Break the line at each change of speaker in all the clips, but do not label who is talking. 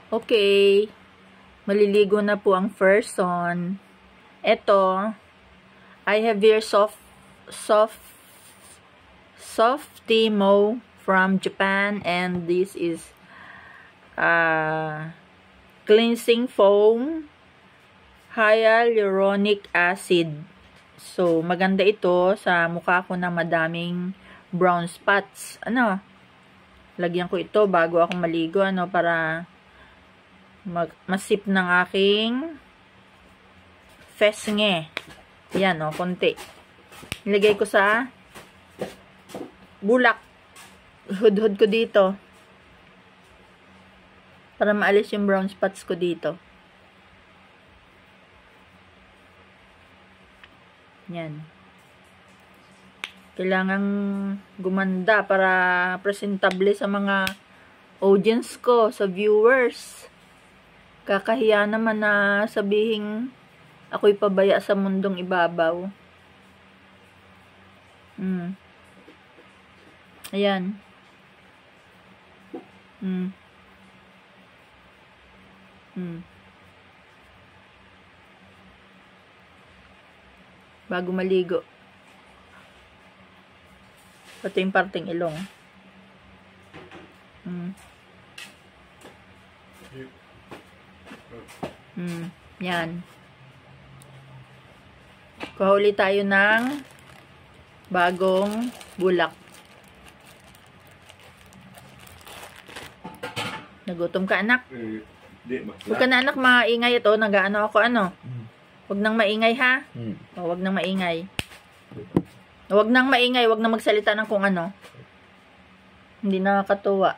Okay. Maliligo na po ang person. Ito, I have here Softimo from Japan, and this is cleansing foam hyaluronic acid. So, maganda ito sa mukha ko na madaming brown spots. Lagyan ko ito bago ako maligo, para masip ng aking fesnge. Yan, konti. Nilagay ko sa bulak. Hud-hud ko dito. Para maalis yung brown spots ko dito. Yan. Kailangang gumanda para presentable sa mga audience ko, sa viewers. Kakahiya naman na sabihin ako'y pabaya sa mundong ibabaw. Ayan. Bago maligo. Pati yung parting ilong. Yan. Kuha ulit tayo ng bagong bulak. Nagutom ka, anak? Huwag ka na, anak, maingay ito. Nag-ano ako, Huwag nang maingay, ha? Huwag nang maingay. Huwag nang maingay. Huwag nang magsalita ng kung ano. Hindi nakakatuwa.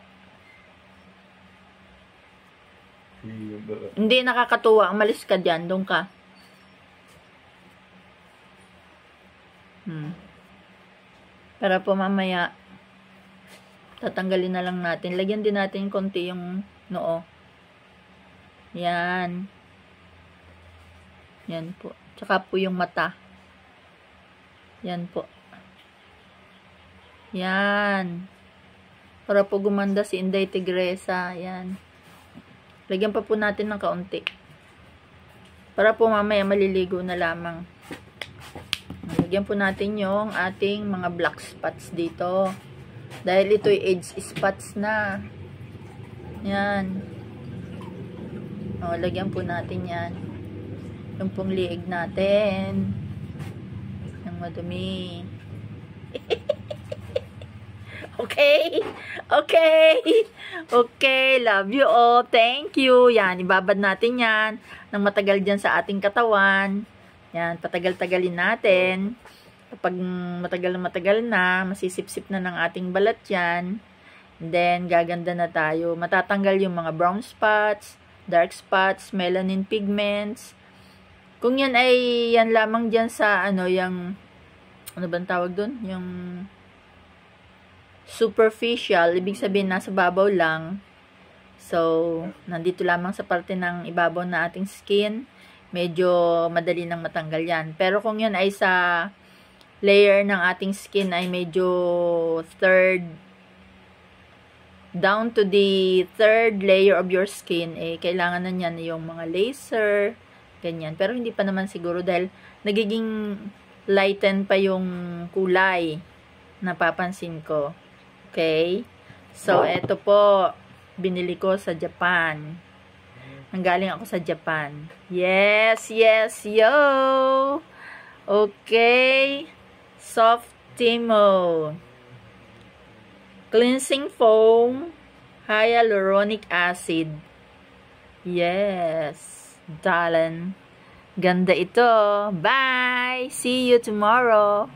Hindi nakakatuwa. Umalis ka dyan. Doon ka. Para po mamaya tatanggalin na lang natin. Lagyan din natin konti yung noo. Yan. Yan po. Tsaka po yung mata. Yan po. Yan. Para po gumanda si Inday Tigresa. Yan. Lagyan pa po natin ng kaunti. Para po mamaya maliligo na lamang. Lagyan po natin yung ating mga black spots dito. Dahil ito'y age spots na. Yan. Lagyan po natin yan. Yung pong liig natin. Yung madumi. Okay? Okay? Okay. Love you all. Thank you. Yan. Ibabad natin yan. Nang matagal dyan sa ating katawan. Yan. Patagal-tagalin natin. Kapag matagal na, masisip-sip na ng ating balat yan. And then, gaganda na tayo. Matatanggal yung mga brown spots, dark spots, melanin pigments. Kung yan ay, yan lamang dyan sa, yung, ano bang tawag dun? Yung superficial, ibig sabihin nasa babaw lang. So, nandito lamang sa parte ng ibabaw na ating skin, medyo madali nang matanggal yan. Pero kung yan ay sa layer ng ating skin ay medyo down to the third layer of your skin, kailangan na niyan yung mga laser, ganyan. Pero hindi pa naman siguro dahil nagiging lighten pa yung kulay, napapansin ko. Okay? So, eto po, binili ko sa Japan. Nanggaling ako sa Japan. Yes, yo! Okay. Softimo. Cleansing foam, hyaluronic acid. Yes, darling. Ganda ito. Bye! See you tomorrow.